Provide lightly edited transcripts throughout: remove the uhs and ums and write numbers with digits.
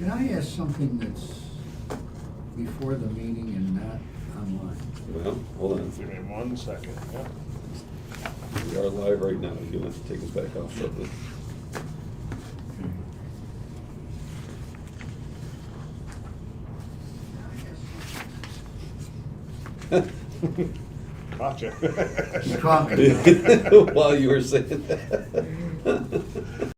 Can I ask something that's before the meeting and not online? Well, hold on. Give me 1 second, yeah. We are live right now. You'll have to take us back off shortly. Gotcha. You caught me. While you were saying that.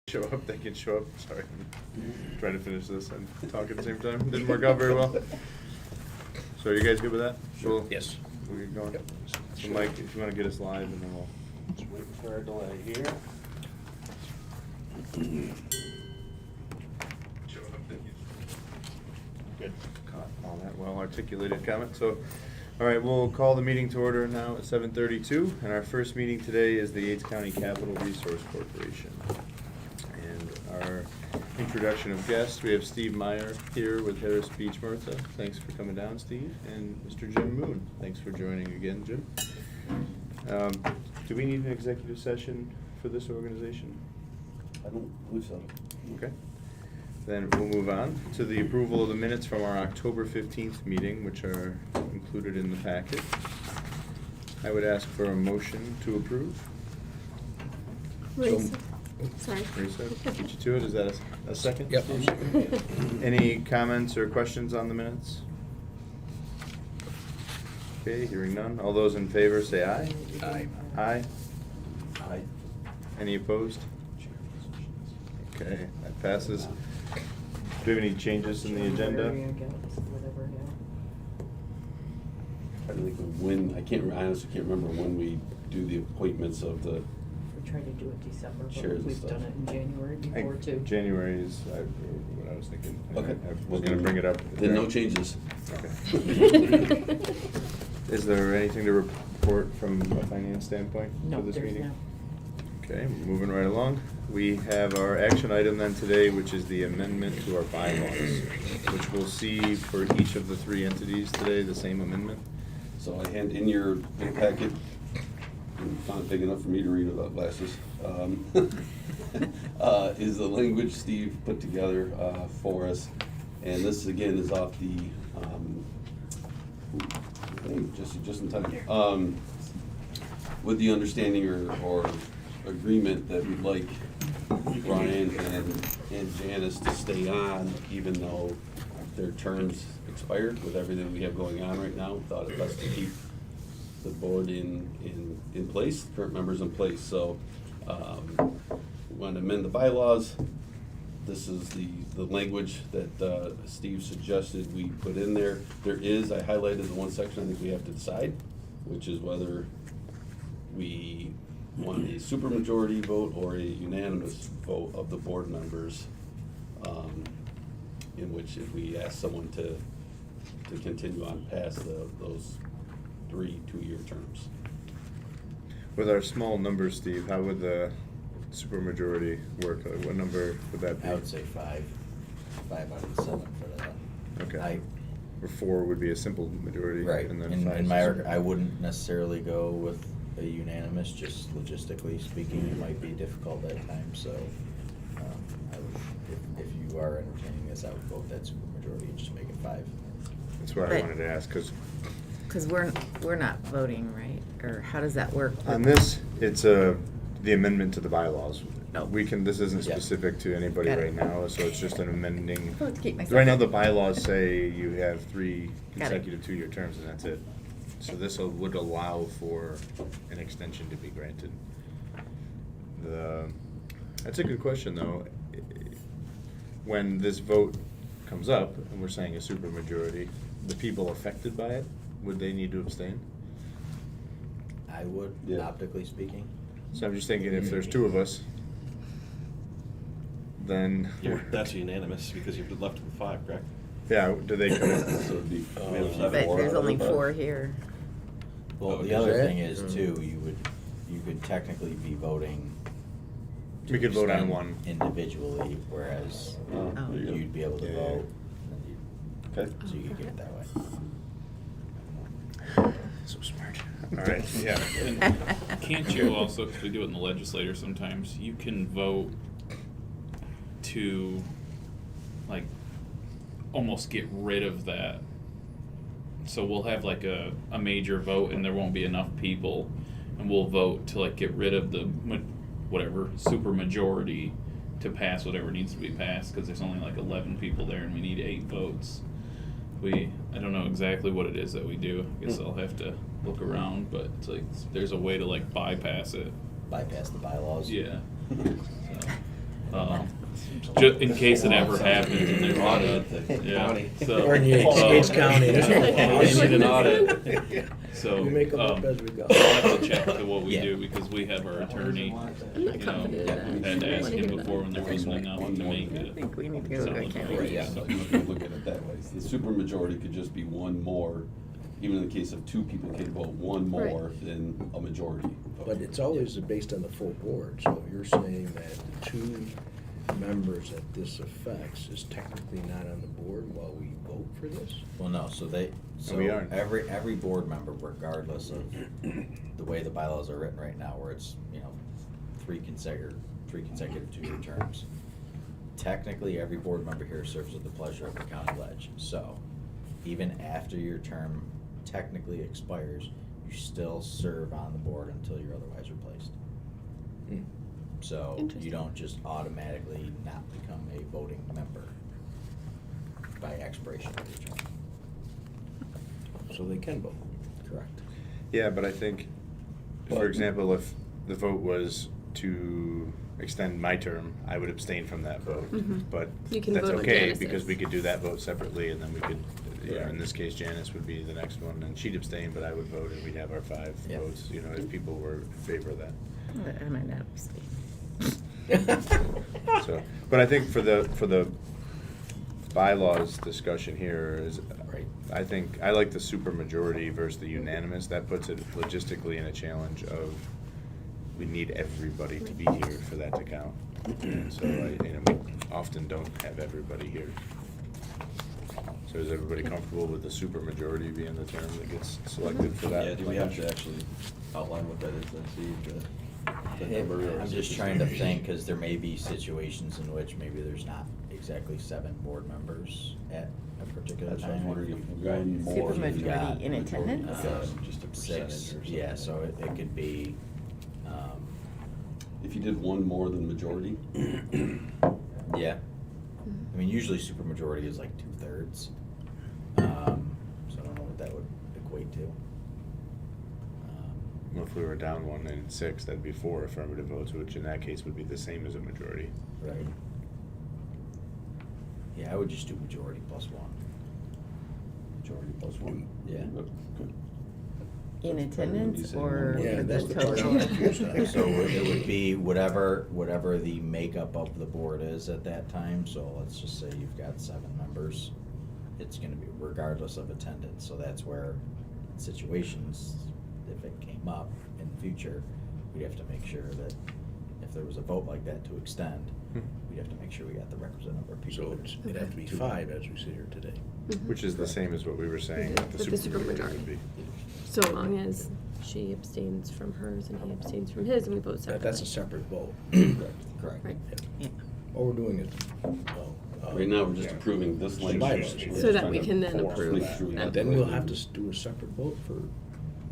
show up, they can show up. Sorry, I'm trying to finish this and talk at the same time. Didn't work out very well. So are you guys good with that? Sure. Yes. We're going? Yep. So Mike, if you want to get us live, and then we'll. Just waiting for our delay here. Good. Caught all that well-articulated comment. So, all right, we'll call the meeting to order now at 7:32, and our first meeting today is the Yates County Capital Resource Corporation. And our introduction of guests, we have Steve Meyer here with Harris Beach Martha. Thanks for coming down, Steve. And Mr. Jim Moon. Thanks for joining again, Jim. Do we need an executive session for this organization? I don't believe so. Okay. Then we'll move on to the approval of the minutes from our October 15th meeting, which are included in the packet. I would ask for a motion to approve. Lisa. Sorry. Lisa, beat you to it. Is that a second? Yep. Any comments or questions on the minutes? Okay, hearing none. All those in favor say aye. Aye. Aye. Aye. Any opposed? Okay, that passes. Do we have any changes in the agenda? I think when, I honestly can't remember when we do the appointments of the, We tried to do it December, Chairs but and we've stuff. done it in January I before think too. January is what I was thinking. okay. I was gonna bring it up. Then no changes. Okay. Is there anything to report from a finance standpoint No, for this there's meeting? no. Okay, moving right along. We have our action item then today, which is the amendment to our bylaws, which we'll see for each of the three entities today, the same amendment. So I hand in your packet, font big enough for me to read without glasses, is the language Steve put together for us. And this again is off the, just in time. With the understanding or agreement that we'd like Brian and Janice to stay on, even though their terms expired with everything we have going on right now. Thought it best to keep the board in place, current members in place. So, we want to amend the bylaws. This is the language that Steve suggested we put in there. There is, I highlighted the one section I think we have to decide, which is whether we want a supermajority vote or a unanimous vote of the board members, in which if we ask someone to continue on past those 3 2-year terms. With our small numbers, Steve, how would the supermajority work? What number would that be? I would say 5 out of the 7 for that. Okay. Or 4 would be a simple majority. Right, And then in 5 is my, super- I wouldn't necessarily go with a unanimous, just logistically speaking, it might be difficult at times, so, I would, if you are entertaining this, I would vote that supermajority and just make it 5. That's what I But- wanted to ask, because Because we're not voting, right? Or how does that work? on this, it's the amendment to the bylaws. Oh. We can, this isn't Yeah. specific to anybody Got it. right now, so it's just an amending. I'll keep myself- Right now, the bylaws say you have 3 Got it. consecutive 2-year terms, and that's it. So this would allow for an extension to be granted. That's a good question, though. When this vote comes up, and we're saying a supermajority, the people affected by it, would they need to abstain? I would, Yeah. optically speaking. So I'm just thinking, if there's 2 of us, then, That's unanimous because you've left with 5, correct? yeah, do they? So it'd be, we have But 4 there's out of only the 4 here. Well, Oh, the is other there? thing is too, you could technically be voting. to We could vote on abstain one. individually, whereas Oh, Oh. there you go. you'd be able to Yeah. vote, and then Okay. so you could get it that way. So smart. All right, yeah. And can't you also, because we do it in the legislature sometimes, you can vote to, like, almost get rid of that. So we'll have like a major vote and there won't be enough people, and we'll vote to like get rid of the whatever super majority to pass whatever needs to be passed, because there's only like 11 people there and we need 8 votes. I don't know exactly what it is that we do. I guess I'll have to look around, but it's like there's a way to like bypass it. Bypass the bylaws. Yeah. So, In case it ever happens and there's Audit. yeah, so. Or in Yates County. We need an audit. So, We make them up as we go. I'll have to check to what we Yeah. do, because we have our attorney, I'm not you know, confident in that. had to ask I wanna him hear before that. when there wasn't enough to make I it. think we need to go to solid a county. vote, Yeah, so. so you can look at it that way. The supermajority could just be one more, even in the case of two people can vote one more than a majority vote. But it's always based on the full board, so you're saying that the two members that this affects is technically not on the board while we vote for this? Well, no, so we aren't. every board member, regardless of the way the bylaws are written right now, where it's, you know, three consecutive 2-year terms. Technically, every board member here serves at the pleasure of the county ledge. So even after your term technically expires, you still serve on the board until you're otherwise replaced. Hmm. So you Interesting. don't just automatically not become a voting member by expiration of your term. So they can vote. Correct. Yeah, but I think, for example, if the vote was to extend my term, I would abstain from that vote. Mhm. But You can that's vote on okay, Janice's. because we could do that vote separately, and then we could, you know, in this case, Janice would be the next one, and she'd abstain, but I would vote, and we'd have our 5 Yeah. votes, you know, if people were in favor of that. I might not abstain. So, but I think for the bylaws discussion here is, Right. I think, I like the supermajority versus the unanimous. That puts it logistically in a challenge of, we need everybody to be here for that to count. And so, we often don't have everybody here. So is everybody comfortable with the supermajority being the term that gets selected for that? Yeah, do we have to actually outline what that is then, Steve? The number, or I'm is it just trying to think, because there may be situations in which maybe there's not exactly 7 board members at a particular That's what I was time. wondering, if one more. than Supermajority that in majority. attendance? Just a 6, percentage or something. yeah, so it could be, If you did one more than majority, yeah. I mean, usually supermajority is like 2/3. So I don't know what that would equate to. Well, if we were down 1 and 6, that'd be 4 affirmative votes, which in that case would be the same as a majority. Right. Yeah, I would just do majority plus 1. majority plus one. Yeah. Okay. In attendance or Yeah, for the that's the part total? I'm confused on. So it would be whatever the makeup of the board is at that time, so let's just say you've got 7 members. It's gonna be regardless of attendance, so that's where situations, if it came up in the future, we'd have to make sure that if there was a vote like that to extend, we'd have to make sure we got the requisite number of people. So it'd have to be 5 as we sit here today. Which is the same as what we were saying that the With the supermajority would supermajority. be. So long as she abstains from hers and he abstains from his, and we vote separately. That's a separate vote. Correct. Right. Yeah. All we're doing is, Right now, we're just approving this language. bylaws. So that we can then approve. Make sure we that. have then the we'll right have to language. do a separate vote for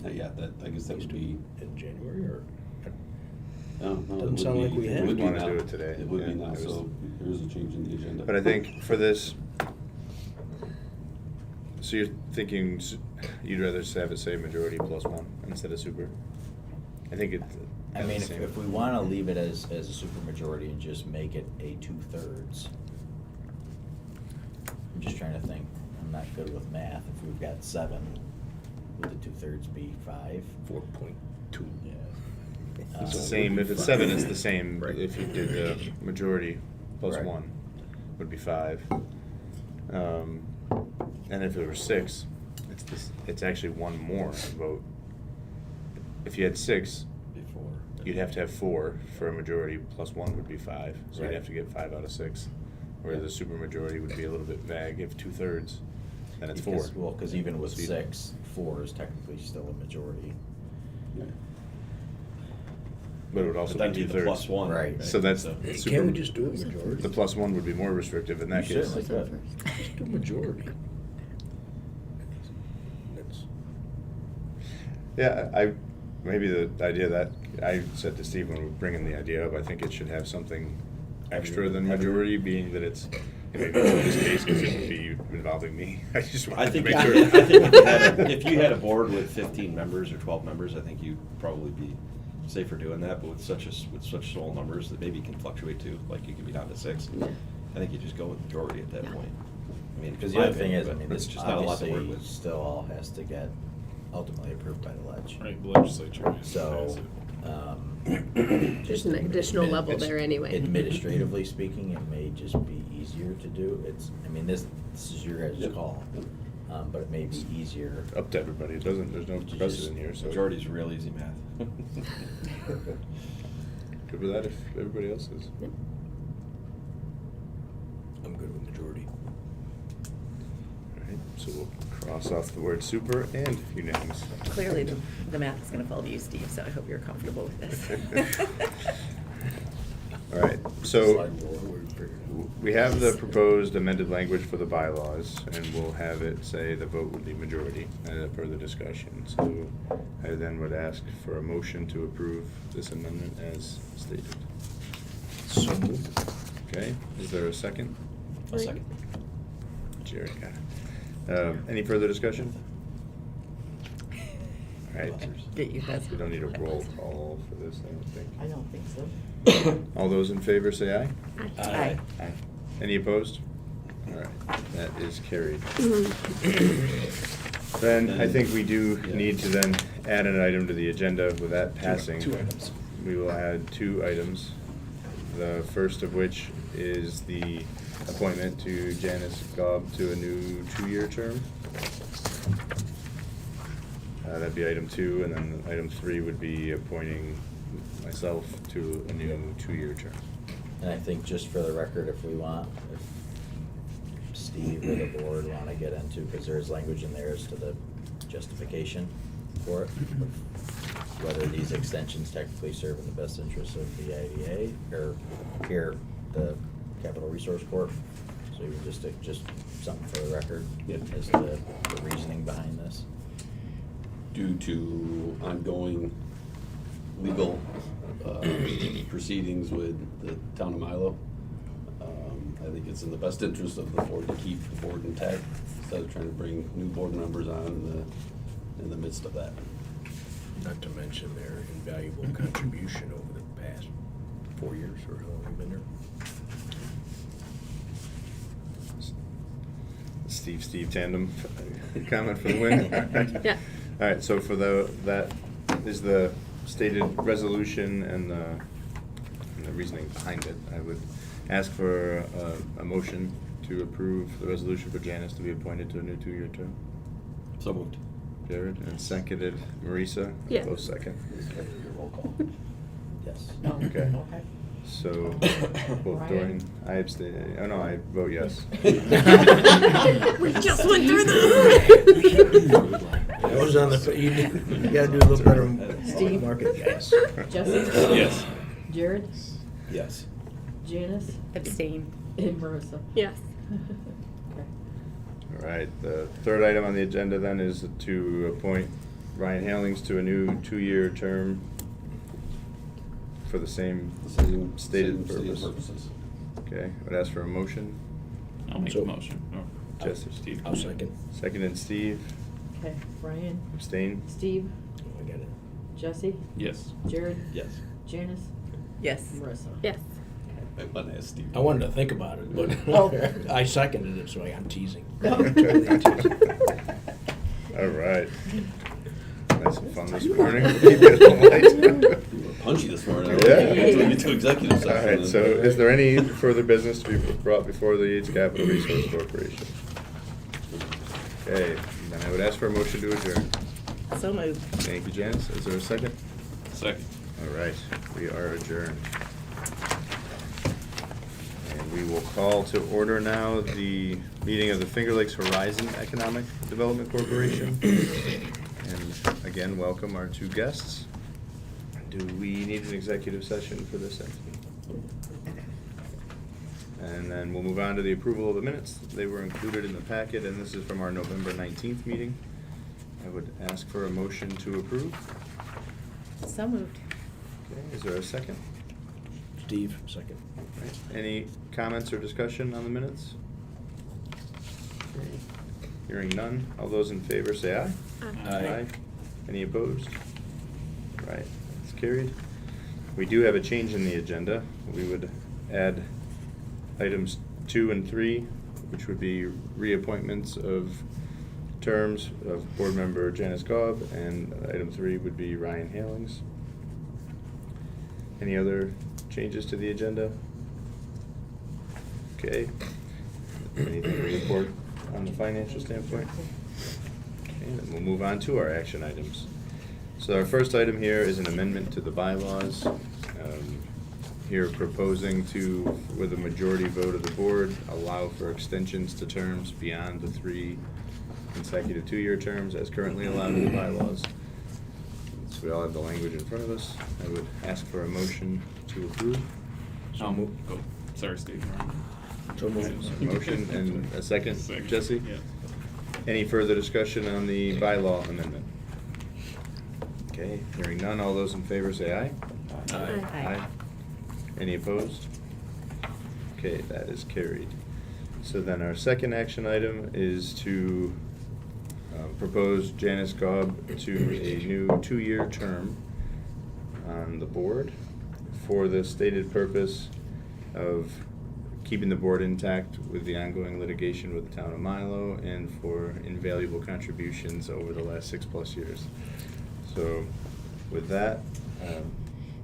Yeah, that, I guess that would be, in January, or? no, it Doesn't would sound be- like we it have. would be Wanna now. do it today. It would be Yeah, now, it was- so there is a change in the agenda. But I think for this, so you're thinking you'd rather have it say majority plus 1 instead of super? I think it. I mean, if we wanna leave it as a supermajority and just make it a 2/3. I'm just trying to think, I'm not good with math, if we've got 7, would the 2/3 be 5? 4.2. Yeah. It's the same, if it's 7, it's the same, Right. if you did the majority plus Right. 1, would be 5. And if it were 6, it's actually 1 more vote. If you had 6, Before. you'd have to have 4 for a majority, plus 1 would be 5, so you'd Right. have to get 5 out of 6. Whereas a supermajority would be a little bit vague, if 2/3, then it's 4. Because, well, cause even with So you- 6, 4 is technically still a majority. Yeah. But it would also But be that'd be the 2/3. plus 1. Right. So that's So- super. Can't we just do a majority? The plus 1 would be more restrictive in that You case. certainly could. Just do majority. That's, Yeah, maybe the idea that, I said to Steve when we were bringing the idea up, I think it should have something extra than majority, being that it's, maybe in this case, because it would be involving me. I just I wanted to think, make I sure. think if you had a board with 15 members or 12 members, I think you'd probably be say for doing that, but with such small numbers that maybe can fluctuate too, like you can be down to 6. I think you just go with majority at that Yeah. point. I mean, Because my the other thing opinion, is, I but mean, it's this just not a lot to work obviously with. still all has to get ultimately approved by the ledge. Right, the legislature. So, There's just an additional admi- level it's- there anyway. Administratively speaking, it may just be easier to do. I mean, this is your guys' Yep. call, but it may be easier. Up to everybody, it doesn't, there's no Just- precedent here, so. Majority's real easy math. Good with that if everybody else is. Yep. I'm good with majority. Alright, so we'll cross off the word super and unanimous. Clearly, the math is gonna fall to you, Steve, so I hope you're comfortable with this. Alright, so Slide forward for- we have the proposed amended language for the bylaws, and we'll have it say the vote would be majority and a further discussion. So I then would ask for a motion to approve this amendment as stated. So moved. Okay, is there a second? A second. Jared got it. Any further discussion? Alright, Get you guys. we don't need a roll call for this, I don't think. I don't think so. All those in favor say aye. Aye. Aye. Any opposed? Alright, that is carried. Then I think we do need to then add an item to the agenda with that passing. Two items. We will add 2 items. The first of which is the appointment to Janice Gobb to a new 2-year term. That'd be item 2, and then item 3 would be appointing myself to a new 2-year term. And I think just for the record, if we want, if Steve or the board want to get into, because there is language in there as to the justification for it, of whether these extensions technically serve in the best interest of the IDA or here, the Capital Resource Corp. So you just something for the record Yep. as to the reasoning behind this. Due to ongoing legal proceedings with the town of Milo, I think it's in the best interest of the board to keep the board intact instead of trying to bring new board members on in the midst of that. Not to mention their invaluable contribution over the past 4 years or how long they've been there. Steve tandem comment for the win? Yeah. All right, so for that is the stated resolution and the reasoning behind it. I would ask for a motion to approve the resolution for Janice to be appointed to a new 2-year term. So moved. Jared, and seconded Marisa. Yeah. Both second. Roll call. Yes. Okay. Okay. So, both Ryan? Dorian, I abstain, oh no, I vote yes. We just went through this. I was on the, you gotta do a little better. Steve? Market guess. Jesse? Yes. Jared? Yes. Janice? Abstain. And Marissa? Yes. Okay. All right, the third item on the agenda then is to appoint Ryan Halings to a new 2-year term for the same Same stated stated purpose. purposes. Okay, I would ask for a motion. I'll make So- a motion. Oh, Jesse. Steve. I'll second. Seconded Steve, Okay, Brian? abstain. Steve? Oh, I got it. Jesse? Yes. Jared? Yes. Janice? Yes. Marissa? Yes. I want to ask Steve. I wanted to think about it, but Oh. I seconded it, so I'm teasing. All right. Nice and fun this morning. Keep it light. You were punchy this morning. Yeah. Until we get to executive All session. right, so is there any further business to be brought before the Yates Capital Resource Corporation? Okay, then I would ask for a motion to adjourn. So moved. Thank you, Janice. Is there a second? Second. All right, we are adjourned. And we will call to order now the meeting of the Finger Lakes Horizon Economic Development Corporation. And again, welcome our 2 guests. Do we need an executive session for this entity? And then we'll move on to the approval of the minutes. They were included in the packet, and this is from our November 19th meeting. I would ask for a motion to approve. So moved. Okay, is there a second? Steve, second. Right. Any comments or discussion on the minutes? Okay. Hearing none, all those in favor say aye. Aye. Any opposed? Right, it's carried. We do have a change in the agenda. We would add items 2 and 3, which would be reappointments of terms of board member Janice Gobb, and item 3 would be Ryan Halings. Any other changes to the agenda? Okay. Anything to report on the financial standpoint? Okay, then we'll move on to our action items. So our first item here is an amendment to the bylaws. Here proposing to, with a majority vote of the board, allow for extensions to terms beyond the 3 consecutive 2-year terms as currently allowed in the bylaws. So we all have the language in front of us. I would ask for a motion to approve. Oh, sorry, Steve. So moved. A motion and a second, Second. Jesse? Yeah. Any further discussion on the bylaw amendment? Okay, hearing none, all those in favor say aye. Aye. Any opposed? Okay, that is carried. So then our second action item is to propose Janice Gobb to a new 2-year term on the board for the stated purpose of keeping the board intact with the ongoing litigation with the town of Milo and for invaluable contributions over the last 6+ years. So with that,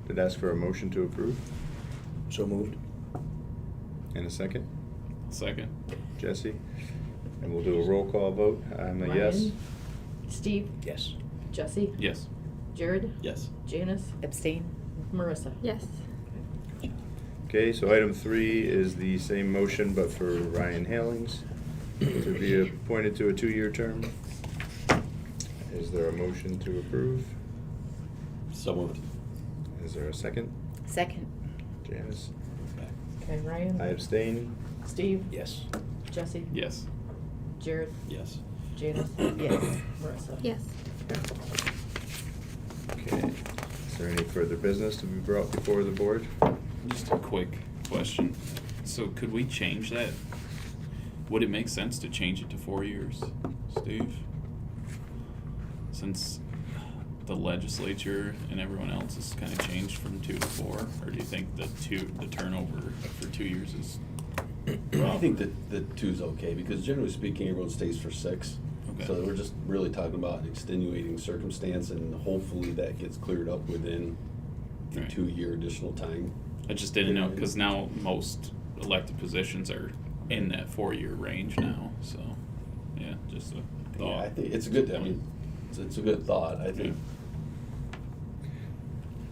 I'd ask for a motion to approve. So moved. And a second? Second. Jesse? And we'll do a roll call vote. I'm a yes. Ryan? Steve? Yes. Jesse? Yes. Jared? Yes. Janice? Abstain? Marissa? Yes. Okay, so item 3 is the same motion, but for Ryan Halings to be appointed to a 2-year term. Is there a motion to approve? So moved. Is there a second? Second? Janice? Okay, Ryan? I abstain. Steve? Yes. Jesse? Yes. Jared? Yes. Janice? Yes. Marissa? Yes. Okay. Is there any further business to be brought before the board? Just a quick question. So could we change that? Would it make sense to change it to 4 years, Steve? Since the legislature and everyone else has kind of changed from 2 to 4, or do you think the turnover for 2 years is? I think that the 2's okay, because generally speaking, everyone stays for 6. Okay. So we're just really talking about an extenuating circumstance, and hopefully that gets cleared up within the Right. 2-year additional time. I just didn't know, because now most elected positions are in that 4-year range now, so, yeah, just a Yeah, thought. I think it's a good, I mean, it's a good thought. I think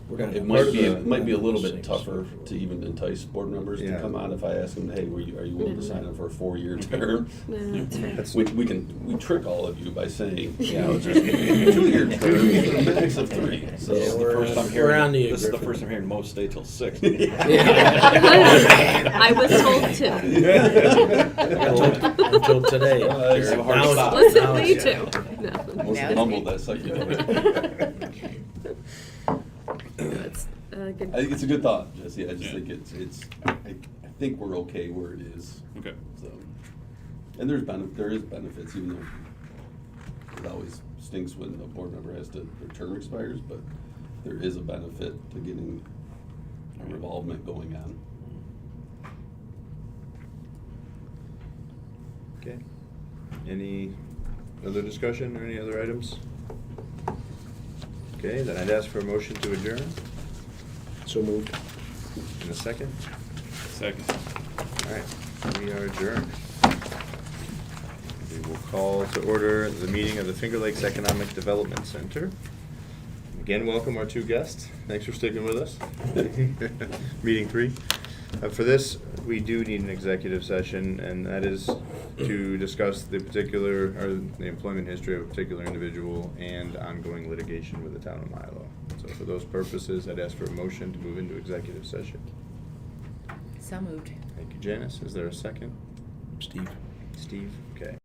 We're gonna it have might part be, of it might be a little bit things. tougher to even entice board members to Yeah. come on if I ask them, hey, are you willing to sign up for a 4-year term? No, that's fair. That's- We trick all of you by saying, yeah, it's just 2-year terms with a max of 3, so. Yeah, we're- First I'm we're hearing, on the this is the agreement. first I'm hearing most stay till 6. I was told to. Until today. I have a hard Now it's- stop. Listen, now me it's- too. No. Most Now mumbled it's that sucker. That's good. I think it's a good thought, Jesse. I just Yeah. think I think we're okay where it is. Okay. So, and there is benefits, even though it always stinks when the board member their term expires, but there is a benefit to getting a revolvement going on. Okay. Any other discussion or any other items? Okay, then I'd ask for a motion to adjourn. So moved. In a second. Second. All right, we are adjourned. We will call to order the meeting of the Finger Lakes Economic Development Center. Again, welcome our 2 guests. Thanks for sticking with us. Meeting 3. For this, we do need an executive session, and that is to discuss the particular, or the employment history of a particular individual and ongoing litigation with the town of Milo. So for those purposes, I'd ask for a motion to move into executive session. So moved. Thank you, Janice. Is there a second? Steve. Steve? Okay.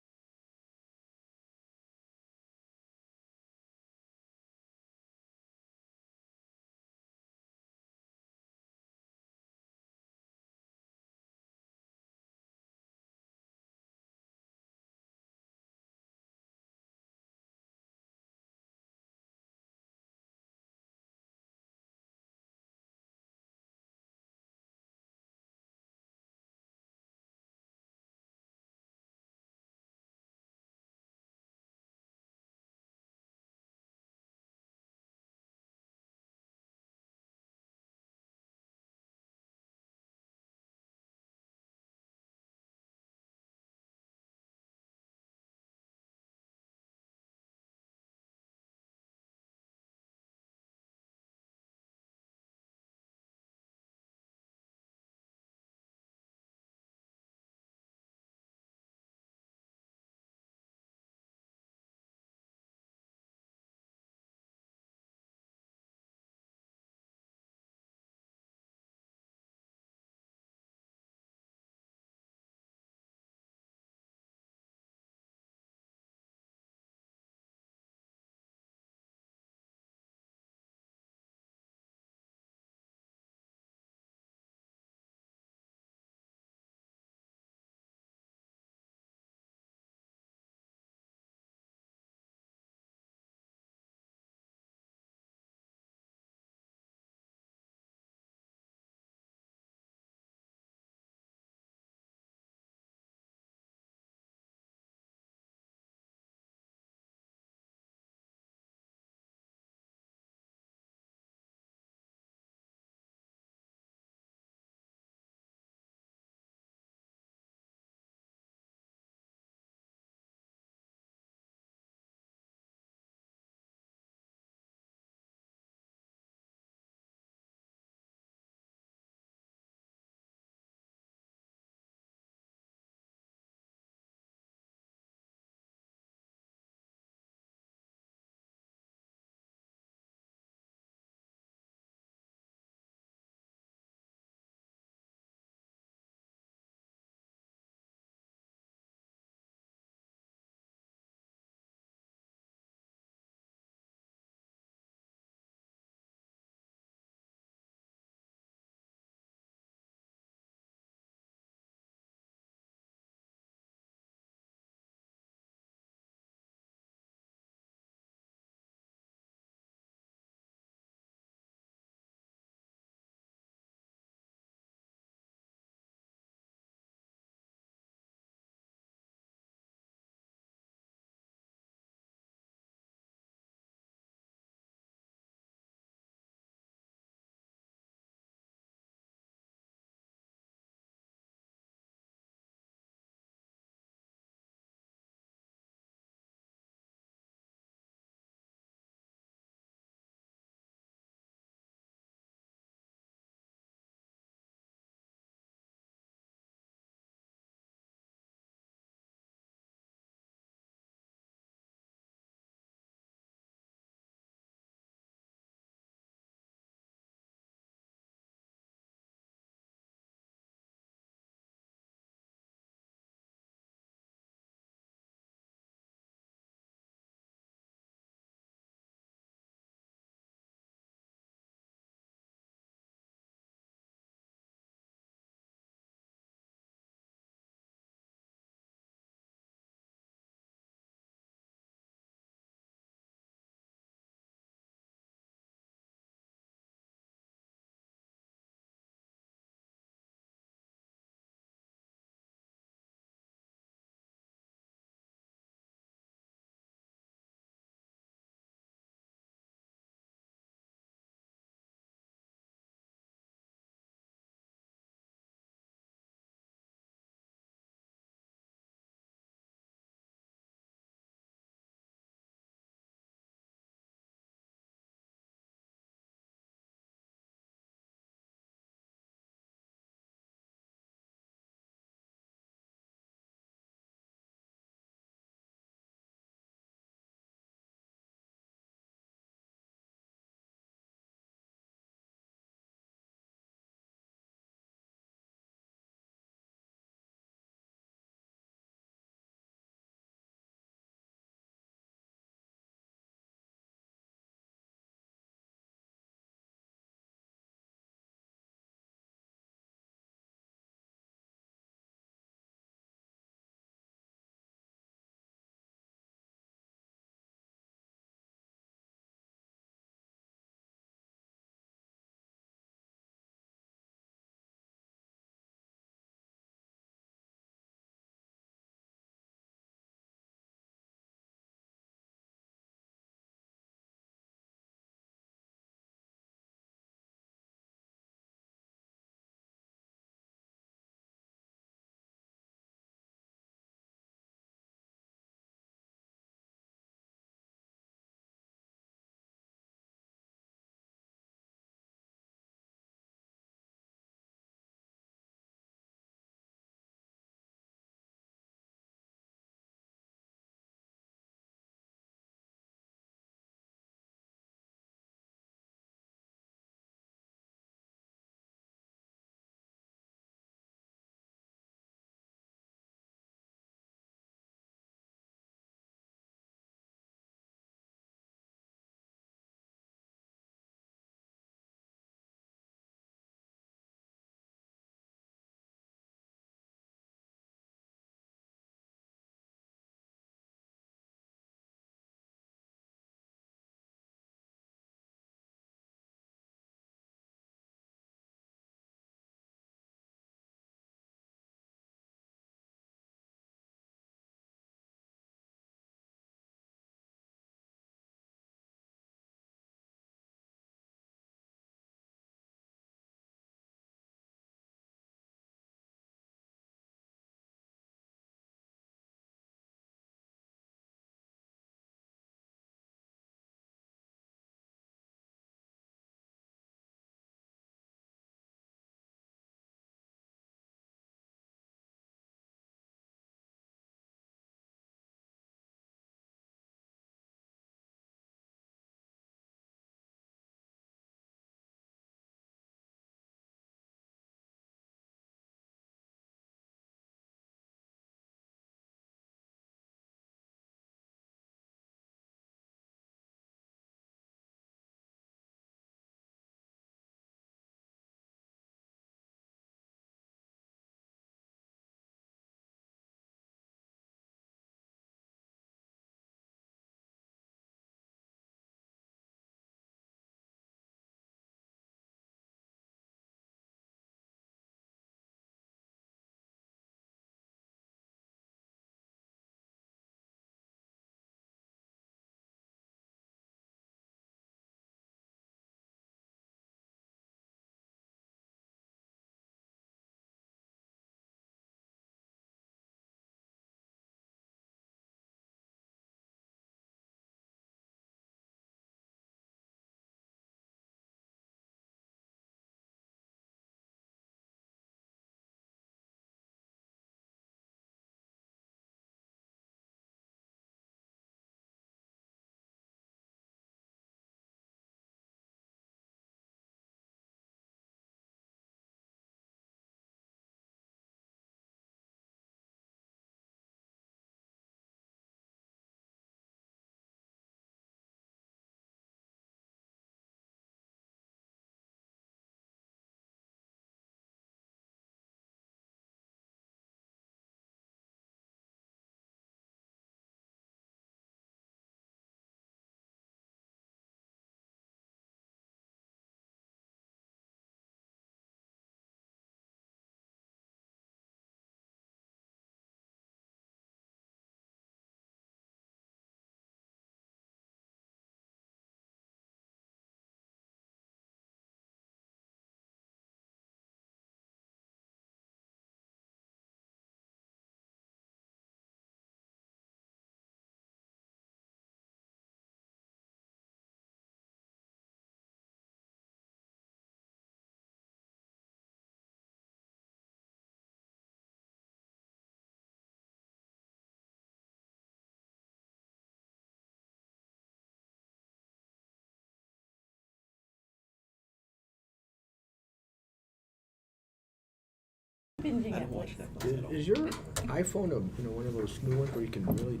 binging I don't watch Netflix. Netflix at all. Is your iPhone one of those new ones where you can really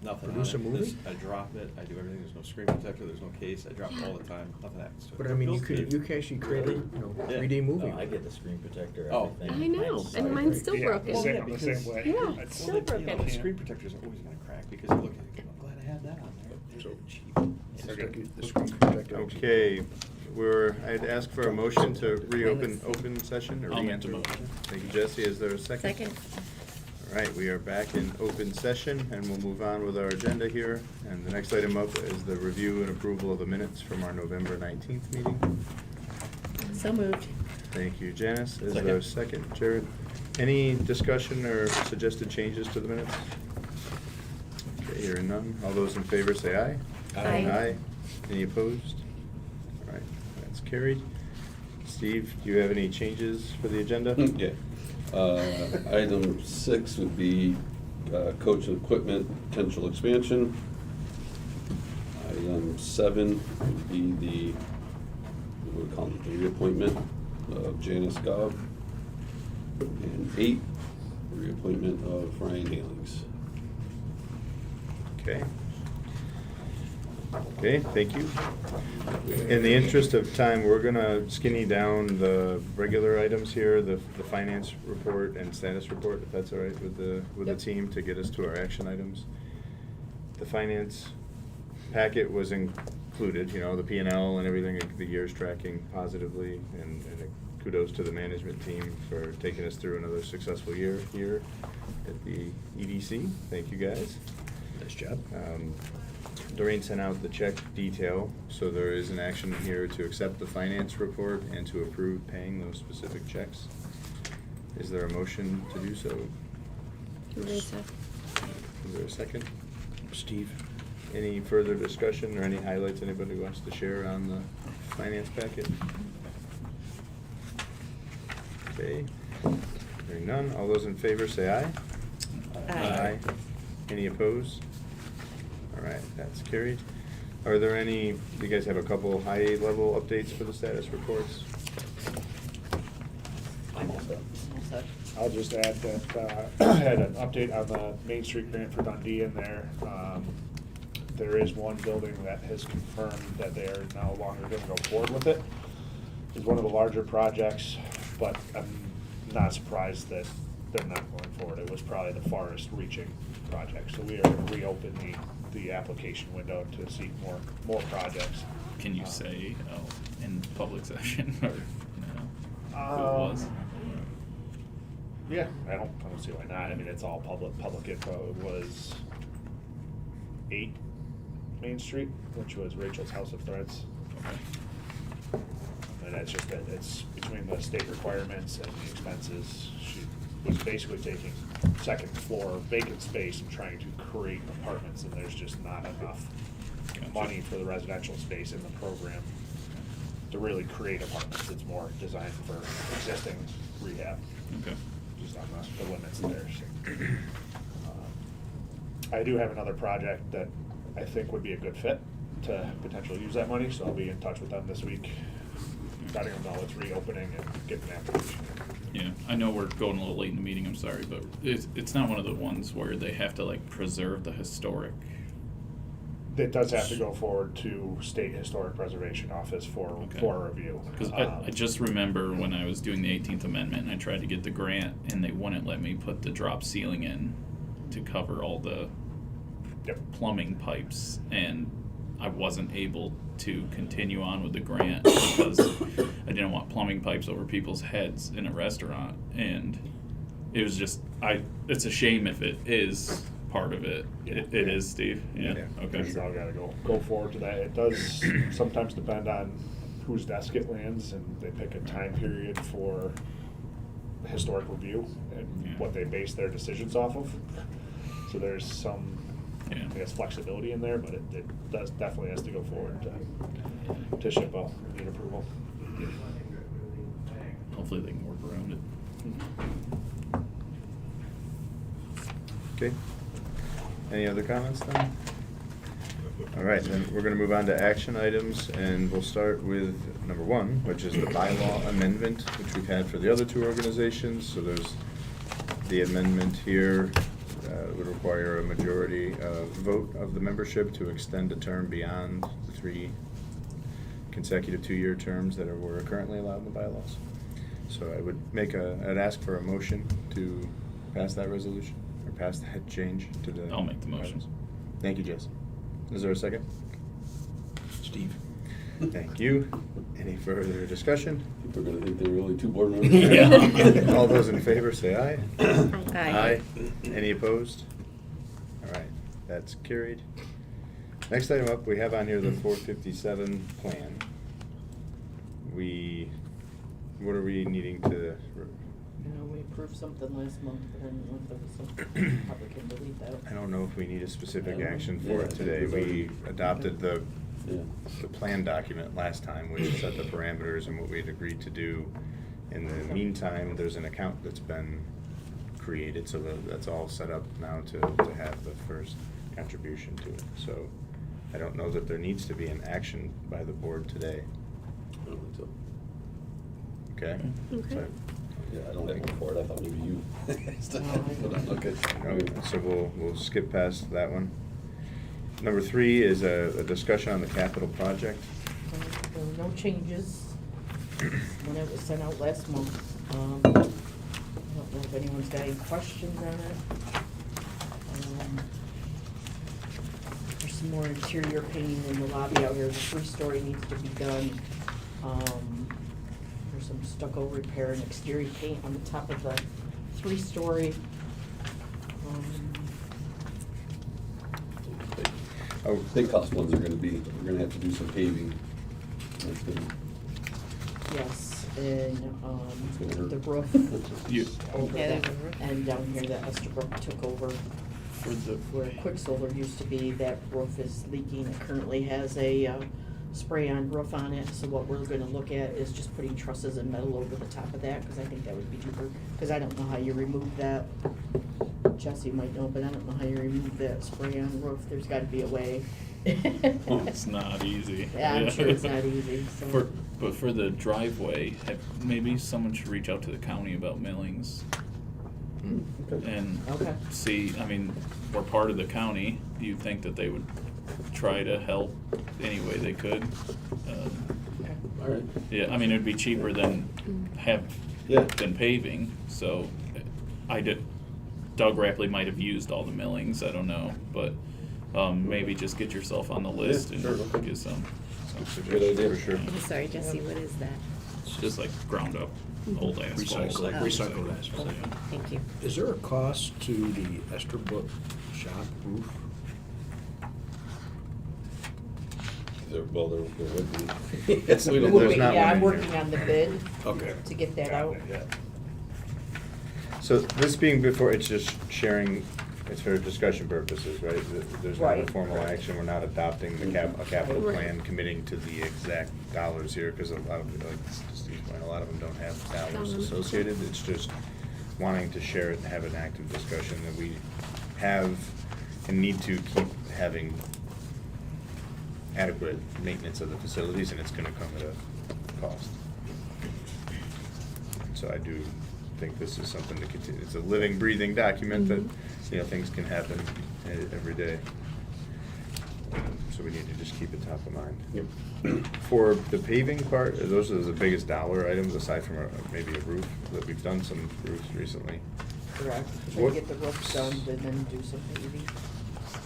Nothing on produce a it. movie? This- I drop it, I do everything, there's no screen protector, there's no case, I drop it all the time, nothing happens to it. But I mean, you Feels can good. actually create a, Yeah. 3D movie. I get the screen protector, Oh. everything. I know, Mine's and sorry. mine's still Yeah, broken. the same- Well, the same because- way. Yeah, It's- still Well, broken. the screen protectors are always gonna crack because you look at it, I'm glad I had that on there. They're So- cheap. The screen protector. Okay, I'd ask for a motion to reopen open session or I'll make the re-enter. motion. Thank you, Jesse. Is there a second? Second. All right, we are back in open session, and we'll move on with our agenda here. And the next item up is the review and approval of the minutes from our November 19th meeting. So moved. Thank you, Janice. Is there a second? Jared? Any discussion or suggested changes to the minutes? Okay, hearing none. All those in favor say aye. Aye. Aye. Any opposed? All right, that's carried. Steve, do you have any changes for the agenda? Yeah. Item 6 would be coach and equipment potential expansion. Item 7 would be the, what do we call it, the reappointment of Janice Gobb. And 8, reappointment of Ryan Halings. Okay. Okay, thank you. In the interest of time, we're gonna skinny down the regular items here, the finance report and status report, if that's all right with the Yep. team, to get us to our action items. The finance packet was included, the P&L and everything, the year's tracking positively, and kudos to the management team for taking us through another successful year here at the EDC. Thank you, guys. Nice job. Doreen sent out the check detail, so there is an action here to accept the finance report and to approve paying those specific checks. Is there a motion to do so? Lisa. Is there a second? Steve? Any further discussion or any highlights anybody wants to share on the finance packet? Okay, hearing none. All those in favor say aye. Aye. Any opposed? All right, that's carried. Are there any, do you guys have a couple high-level updates for the status reports? I'm all set. I'll just add that I had an update on the Main Street grant for Dundee in there. There is one building that has confirmed that they are no longer gonna go forward with it. It's one of the larger projects, but I'm not surprised that they're not going forward. It was probably the farthest reaching project. So we are gonna reopen the application window to seek more projects. Can you say in public session or no? Who it was? Yeah, I don't see why not. I mean, it's all public info. It was 8 Main Street, which was Rachel's House of Threads. Okay. And that's just that it's between the state requirements and the expenses. She was basically taking second floor vacant space and trying to create apartments, and there's just not enough Gotcha. money for the residential space in the program to really create apartments. It's more designed for existing rehab. Okay. Just on the limits there. So. I do have another project that I think would be a good fit to potentially use that money, so I'll be in touch with them this week, letting them know it's reopening and getting an application. Yeah, I know we're going a little late in the meeting, I'm sorry, but it's not one of the ones where they have to like preserve the historic. It does have to go forward to State Historic Preservation Office for a review. Because I just remember when I was doing the 18th Amendment and I tried to get the grant and they wouldn't let me put the drop ceiling in to cover all the plumbing pipes, and I wasn't able to continue on with the grant because I didn't want plumbing pipes over people's heads in a restaurant, and it was just it's a shame if it is part of it. It is, Steve. Yeah. Okay. It's all gotta go forward to that. It does sometimes depend on whose desk it lands, and they pick a time period for historic review and what they base their decisions off of. So there's some, I guess, flexibility in there, but it does definitely has to go forward to SHPO, need approval. Hopefully they can work around it. Okay. Any other comments then? All right, then we're gonna move on to action items, and we'll start with number 1, which is the bylaw amendment, which we've had for the other 2 organizations. So there's the amendment here, would require a majority vote of the membership to extend a term beyond the 3 consecutive 2-year terms that were currently allowed in the bylaws. So I would I'd ask for a motion to pass that resolution, or pass that change to the. I'll make the motion. Thank you, Jess. Is there a second? Steve? Thank you. Any further discussion? People are gonna think there were only 2 board members. Yeah. All those in favor say aye. Aye. Any opposed? All right, that's carried. Next item up, we have on here the 457 plan. What are we needing to? You know, we approved something last month, but I don't know if there was something, probably can delete that. I don't know if we need a specific Yeah. action Yeah, for I it think today. we've We already- adopted the Yeah. plan document last time, which set the parameters and what we had agreed to do. In the meantime, there's an account that's been created, so that's all set up now to have the first contribution to it. So I don't know that there needs to be an action by the board today. I don't think so. Okay? Okay. So- Yeah, I don't think for it, I thought maybe you. Okay. No, so we'll skip past that one. Number 3 is a discussion on the capital project. There were no changes when it was sent out last month. I don't know if anyone's got any questions on it. There's some more interior painting in the lobby out here. The 3-story needs to be done. There's some stucco repair and exterior paint on the top of the 3-story. Oh, Big cost ones are gonna be, we're gonna have to do some paving. That's gonna, Yes, and gonna hurt. the roof You- over Yeah, there, the roof. and down here that Estabrook took over For the, where Quicksilver used to be. That roof is leaking. It currently has a spray-on roof on it, so what we're gonna look at is just putting trusses and metal over the top of that, because I think that would be cheaper, because I don't know how you remove that. Jesse might know, but I don't know how you remove that spray-on roof. There's gotta be a way. it's not easy. Yeah, I'm sure it's not easy, so. But for the driveway, maybe someone should reach out to the county about millings and Okay. see, I mean, we're part of the county. Do you think that they would try to help any way they could? all right. Yeah, I mean, it'd be cheaper than Yeah. than paving, so Doug Rapley might have used all the millings, I don't know, but maybe just get yourself on the list Yeah, and sure, okay. get some. Good idea. For sure. I'm sorry, Jesse, what is that? It's just like ground up old asphalt. Recycled- recycled asphalt. Okay, thank you. Is there a cost to the Estabrook shop roof? Well, there would be. Yes, we don't- Would there's we- not Yeah, one I'm in working here. on the bid Okay. to get that out. So this being before, it's just sharing, it's for discussion purposes, right? There's not a Right. formal action, we're not adopting a capital Right. plan, committing to the exact dollars here, because a lot of, like Steve's point, a lot of them don't have dollars Dollars. associated. It's just wanting to share it and have an active discussion that we have and need to keep having adequate maintenance of the facilities, and it's gonna come at a cost. So I do think this is something to continue. It's a living, breathing document that, things can happen every day. So we need to just keep it top of mind. Yep. For the paving part, those are the biggest dollar items, aside from maybe a roof, that we've done some roofs recently. Correct. What- Then get the roof done, and then do some paving.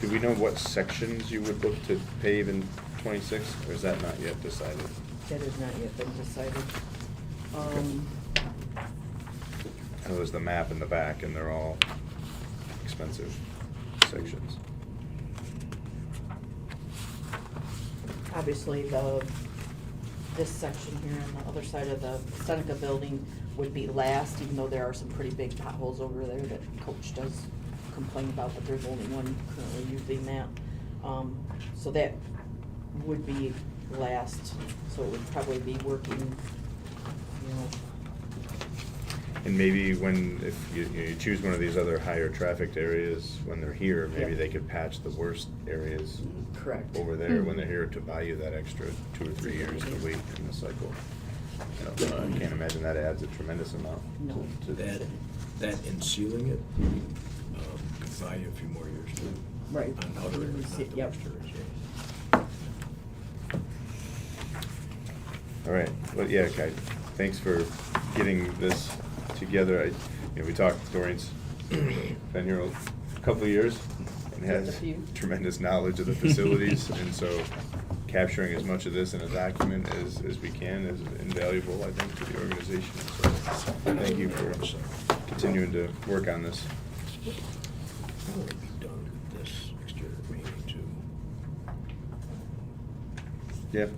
Do we know what sections you would look to pave in 26, or is that not yet decided? That has not yet been decided. I know there's the map in the back, and they're all expensive sections. Obviously, this section here on the other side of the Seneca building would be last, even though there are some pretty big potholes over there that Coach does complain about, but there's only one currently using that. So that would be last, so it would probably be working, And maybe if you choose one of these other higher trafficked areas, when they're here, maybe Yep. they could patch the worst areas Correct. over there when they're here to buy you that extra 2 or 3 years to wait in the cycle. I can't imagine that adds a tremendous amount No. to That and sealing it, could buy you a few more years too. Right. On outer areas, not the Yep. west areas. All right, well, yeah, Kai, thanks for getting this together. We talked, Doreen's been here a couple of years and Just a has few. tremendous knowledge of the facilities, and so capturing as much of this in a document as we can is invaluable, I think, to the organization. So thank you for continuing to work on this. I want to be done with this exterior painting too. Yeah,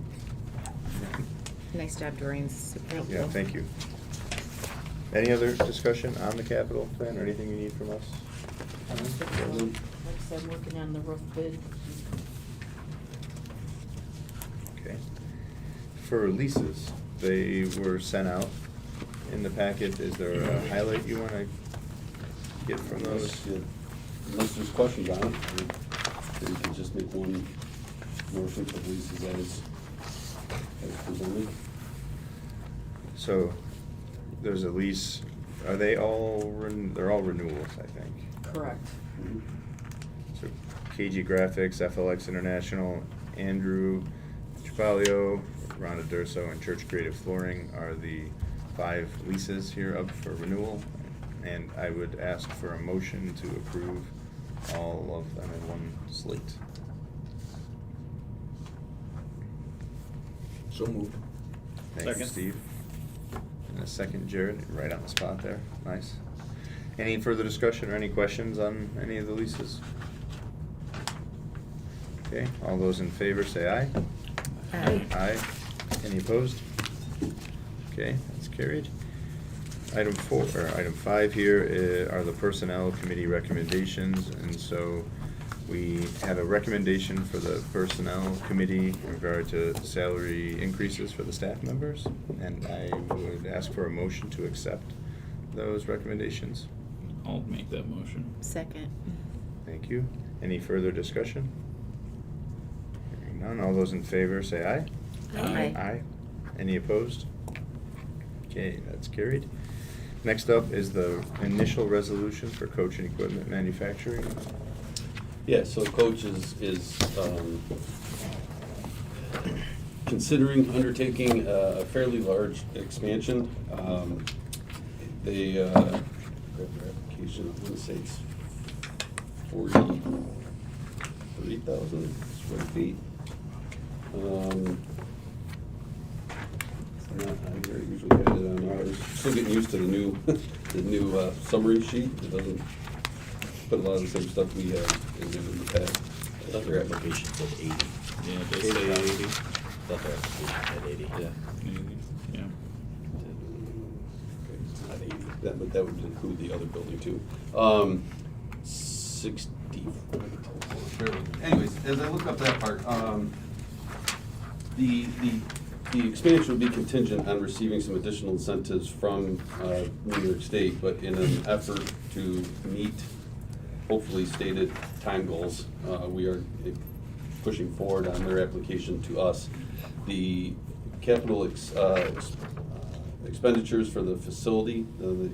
Nice job, Doreen. Super helpful. yeah, thank you. Any other discussion on the capital plan or anything you need from us? Like I said, working on the roof bid. Okay. For leases, they were sent out in the packet. Is there a highlight you want to get from those? Unless there's questions on it, you can just make one motion for leases as presented. So, there's a lease, are they all, they're all renewals, I think. Correct. Mhm. So KG Graphics, FLX International, Andrew Tripalio, Rhonda Durso, and Church Creative Flooring are the 5 leases here up for renewal. And I would ask for a motion to approve all of them in one slate. So moved. Thank you, Second. Steve. And a second, Jared, right on the spot there. Nice. Any further discussion or any questions on any of the leases? Okay, all those in favor say aye. Aye. Aye. Any opposed? Okay, that's carried. Item 5 here are the Personnel Committee recommendations, and so we have a recommendation for the Personnel Committee in regard to salary increases for the staff members, and I would ask for a motion to accept those recommendations. I'll make that motion. Second. Thank you. Any further discussion? Hearing none, all those in favor say aye. Aye. Aye. Any opposed? Okay, that's carried. Next up is the initial resolution for coach and equipment manufacturing. Yeah, so Coach is considering undertaking a fairly large expansion. They, grab their application, I'm gonna say it's 43,000 square feet. I usually had it on ours. Still getting used to the new, the new summary sheet. It doesn't put a lot of the same stuff we had in the past. I thought their application said 80. Yeah, they say 80. I thought their application said 80. Yeah. Yeah. It's not 80. But that would include the other building too. 64. Anyways, as I look up that part, the expansion would be contingent on receiving some additional incentives from New York State, but in an effort to meet hopefully stated time goals, we are pushing forward on their application to us. The capital expenditures for the facility, the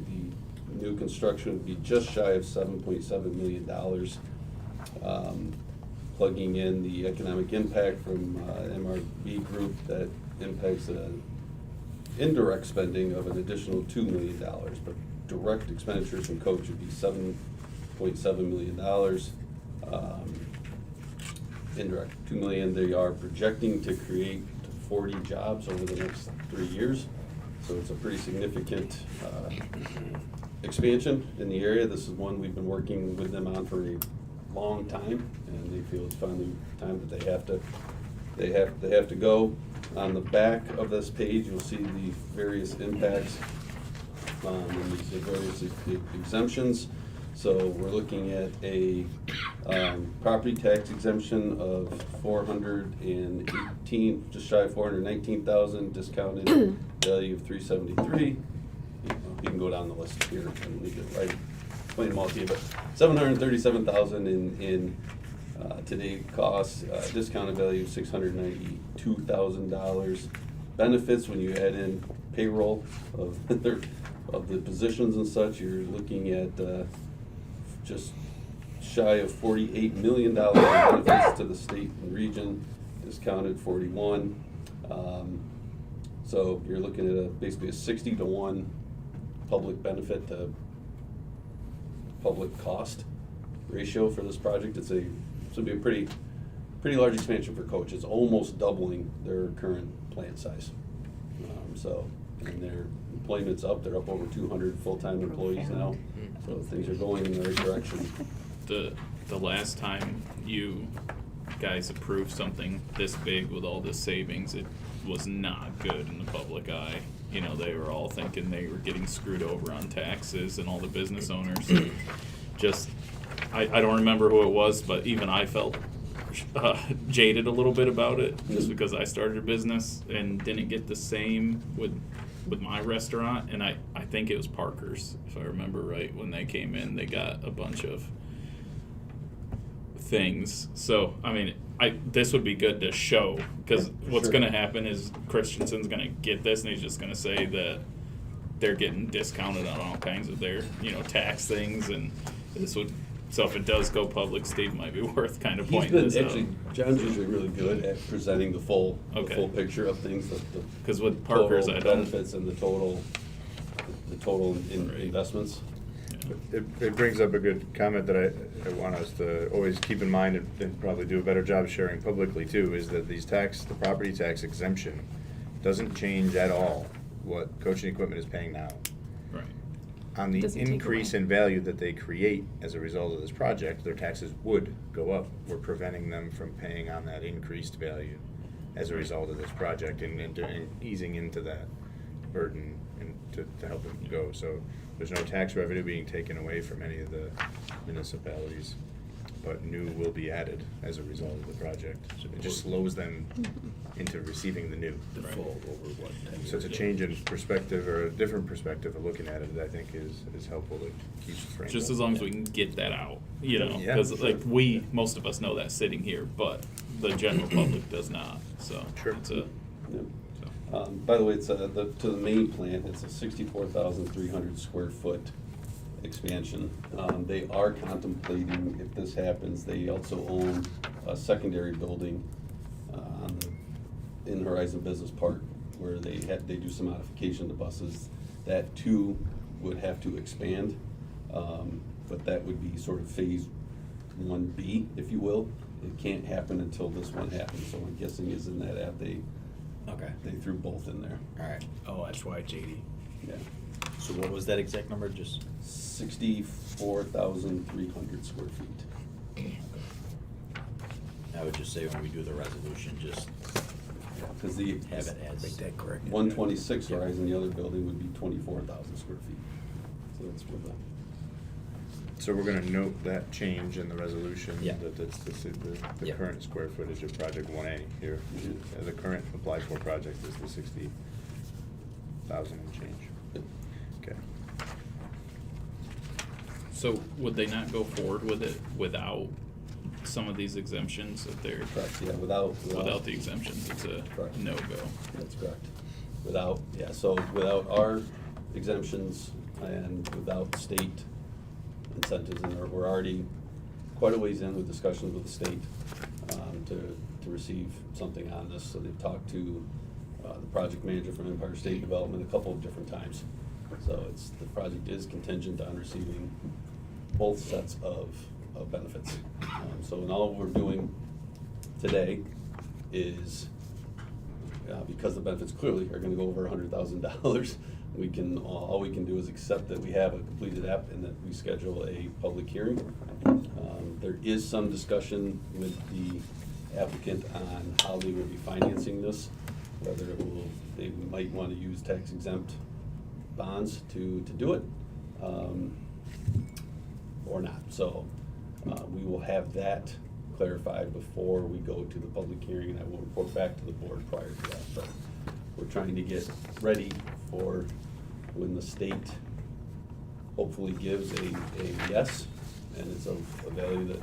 new construction would be just shy of $7.7 million. Plugging in the economic impact from MRB Group that impacts indirect spending of an additional $2 million, but direct expenditures from Coach would be $7.7 million. Indirect $2 million. They are projecting to create 40 jobs over the next 3 years, so it's a pretty significant expansion in the area. This is one we've been working with them on for a long time, and they feel it's finally time that they have to go. On the back of this page, you'll see the various impacts and the various exemptions. So we're looking at a property tax exemption of 418, just shy of 419,000, discounted value of 373. we can go down the list here and we can explain them all to you, but $737,000 in today costs, discounted value of $692,000. Benefits, when you add in payroll of the positions and such, you're looking at just shy of $48 million in benefits to the state and region, discounted 41. So you're looking at basically a 60-to-1 public benefit to public cost ratio for this project. This would be a pretty large expansion for Coach. It's almost doubling their current plant size. And their employment's up. They're up over 200 full-time employees now. So things are going in the right direction. The last time you guys approved something this big with all this savings, it was not good in the public eye. You know, they were all thinking they were getting screwed over on taxes, and all the business owners. Just, I don't remember who it was, but even I felt jaded a little bit about it, just because I started a business and didn't get the same with my restaurant. And I think it was Parker's, if I remember right. When they came in, they got a bunch of things. So, I mean, this would be good to show, because what's going to happen is Christensen's going to get this, and he's just going to say that they're getting discounted on all kinds of their, tax things, and this would. So if it does go public, Steve might be worth kind of pointing this out. John's usually really good at presenting the full picture of things, because with Parker's, I don't. Benefits and the total investments. It brings up a good comment that I want us to always keep in mind and probably do a better job sharing publicly too, is that the property tax exemption doesn't change at all what coaching equipment is paying now. Right. On the Doesn't take increase away. in value that they create as a result of this project, their taxes would go up. We're preventing them from paying on that increased value as a result of this project and easing into that burden and to help them go. So there's no tax revenue being taken away from any of the municipalities, but new will be added as a result of the project. So it just slows them into receiving the new. Default over what? 10 So it's a years change ago? in perspective, or a different perspective of looking at it, that I think is helpful to keep the frame. Just as long as we can get that out, Yeah, because sure. most of us know that sitting here, but the general public does not. So Sure. it's a. Yep. By the way, it's to the main plant. It's a 64,300 square foot expansion. They are contemplating, if this happens, they also own a secondary building in Horizon Business Park, where they do some modification to buses. That too would have to expand, but that would be sort of phase 1B, if you will. It can't happen until this one happens. So I'm guessing is in that app they threw both in there. All right. Oh, that's why it's 80. Yeah. So what was that exact number? Just 64,300 square feet. I would just say when we do the resolution, just Because have it as. Make that correct. 126 Horizon, the other building would be 24,000 square feet. So that's where So we're gonna note that change in the resolution. Yeah. That it's the Yeah. current square footage of project 1A here. Mhm. The current applied for project is the 60,000 and change. Okay. So would they not go forward with it without some of these exemptions if they're correct, yeah, without the exemptions? It's a Correct. no-go. That's correct. So without our exemptions and without state incentives, and we're already quite a ways in with discussions with the state to receive something on this. So they've talked to the project manager from Empire State Development a couple of different times. So the project is contingent on receiving both sets of benefits. So all we're doing today is, because the benefits clearly are gonna go over $100,000, all we can do is accept that we have a completed app and that we schedule a public hearing. There is some discussion with the applicant on how they will be financing this, whether they might wanna use tax exempt bonds to do it, or not. So, we will have that clarified before we go to the public hearing, and I will report back to the board prior to that. But we're trying to get ready for when the state hopefully gives a yes, and it's of a value that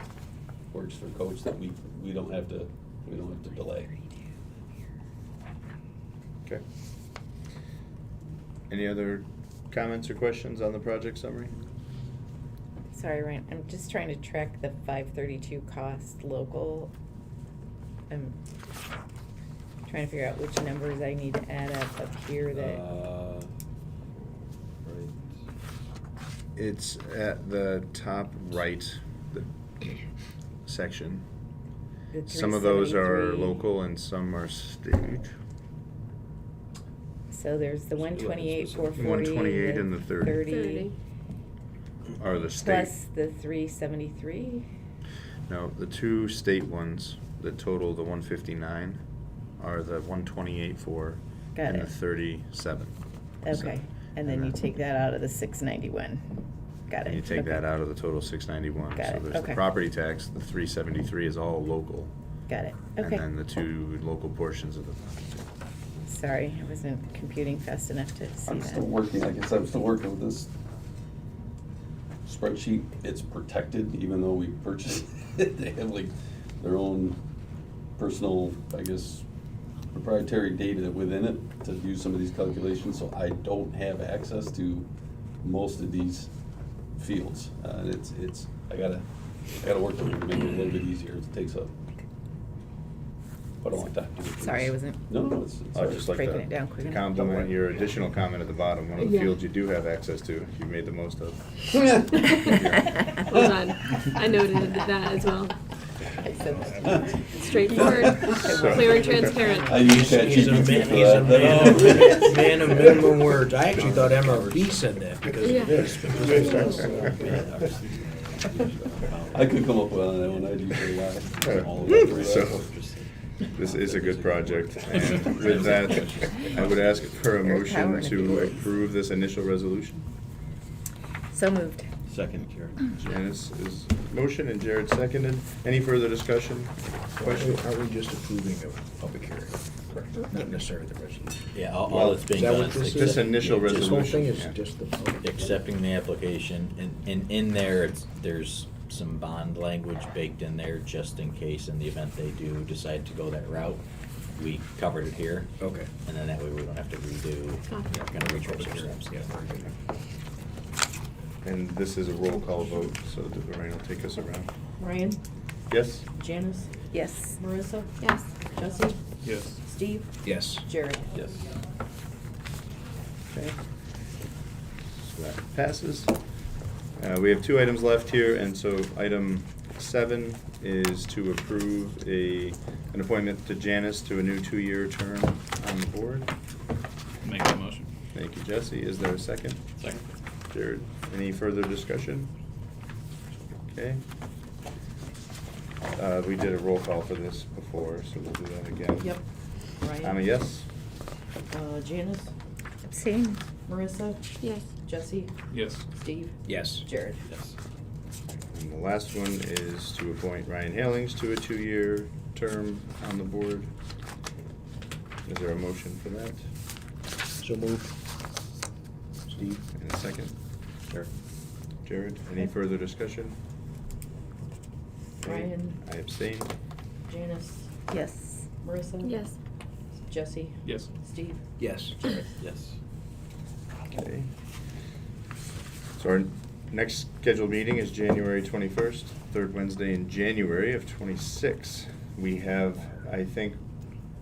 works for coach, that we don't have to delay. Okay. Any other comments or questions on the project summary? Sorry, Ryan, I'm just trying to track the 532 cost local. I'm trying to figure out which numbers I need to add up here that, Right. It's at the top right, the section. the Some of those are 373. local and some are state. So there's the 128, 440. 128 and the 30. 30. Are the state. Plus the 373. No, the two state ones that total the 159 are the 128 for Got and it. the 37. Okay, and then you take that out of the 691. Got it. And you take Okay. that out of the total 691. Got So it, there's the okay. property tax, the 373 is all local. Got it, okay. And then the two local portions of the property. Sorry, I wasn't computing fast enough to see I'm that. still working, I guess I'm still working with this spreadsheet. It's protected, even though we purchased it. They have like their own personal, I guess, proprietary data within it to use some of these calculations, so I don't have access to most of these fields. And it's, I gotta work with it to make it a little bit easier. It takes quite a long time to do it. Sorry, I wasn't No, it's. I'd just like breaking to it down quick enough. compliment your additional comment at the bottom, one of the Yeah. fields you do have access to, you made the most of. Hold on. I noted that as well. I said that. Straightforward, clear and transparent. I use ChatGPT He's a man, for he's a that. man of minimum words. I actually thought MRB said that because Yeah. of this. I could come up with that one, I'd usually lie. All of Yeah. that. So, this is a good project, and with that, I would ask for a motion to approve this initial resolution. So moved. Second, Jared. Janice is motion and Jared seconded. Any further discussion? Question? Are we just approving a public hearing? Not necessarily the resolution. Yeah, all that's being Is that done what is this is? This initial yeah, just This whole thing is resolution, yeah. just the public. accepting the application, and in there, there's some bond language baked in there, just in case in the event they do decide to go that route. We covered it here. Okay. And then that way we don't have to redo, kind of retrace our steps. Yeah, very good. And this is a roll call vote, so Lorraine will take us around. Ryan, Yes? Janice, Yes. Marissa, Yes. Jesse, Yes. Steve, Yes. Jared. Yes. Okay. So that passes. We have two items left here, and so item 7 is to approve an appointment to Janice to a new 2-year term on the board. Make the motion. Thank you, Jesse. Is there a second? Second. Jared, any further discussion? Okay. We did a roll call for this before, so we'll do that again. Yep. Ryan. I'm a yes. Janice, Abstain. Marissa, Yes. Jesse, Yes. Steve, Yes. Jared. Yes. And the last one is to appoint Ryan Halings to a 2-year term on the board. Is there a motion for that? So moved. Steve, and a second? Sure. Jared, any further discussion? Okay, Ryan. I abstain. Janice, Yes. Marissa. Yes. Jesse, Yes. Steve, Yes. Jared. Yes. Okay. So our next scheduled meeting is January 21st, third Wednesday in January of '26. We have, I think,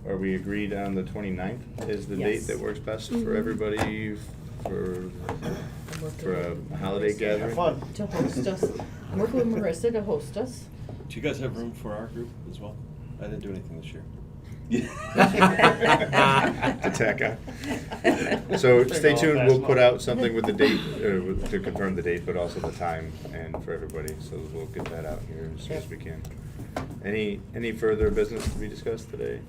are we agreed on the 29th is the date Yes. that works best for Mhm. everybody for I'm working For a with holiday Marissa gathering? To host us. I'm working with Marissa to host us. Do you guys have room for our group as well? I didn't do anything this year. to tack on. So stay tuned, we'll put out something with the date, to confirm the date, but also the time and for everybody, so we'll get that out here as soon as we can. Any further business to be discussed today?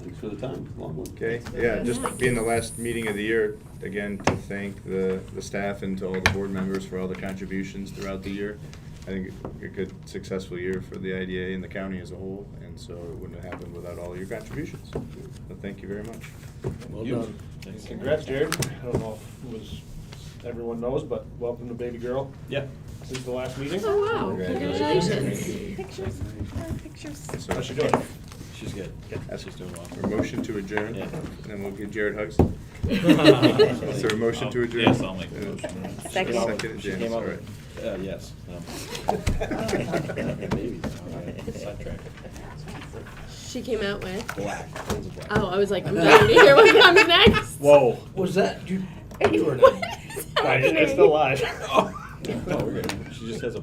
Thanks for the time, long one. Okay, yeah, just being the last meeting of the year, again, to thank the staff and to all the board members for all the contributions throughout the year. I think a good, successful year for the IDA and the county as a whole, and so it wouldn't have happened without all your contributions. So thank you very much. Well You. done. Thanks. Congrats, Jared. I don't know if it was everyone knows, but welcome to baby girl Yeah. since the last meeting. Oh, wow, Congratulations. congratulations. Pictures, pictures. How's she doing? She's good. She's doing well. A motion to adjourn, Yeah. and then we'll give Jared hugs. Is there a motion to adjourn? Yes, I'll make the motion. Second. Second, She James, came all up right. with, yes, no. Maybe. Sidetrack. She came out with. Black. Tons of black. Oh, I was like, I'm dying to hear what comes next. Whoa. Was that, you were What not? is It's happening? still live. Oh, we're good. She just has a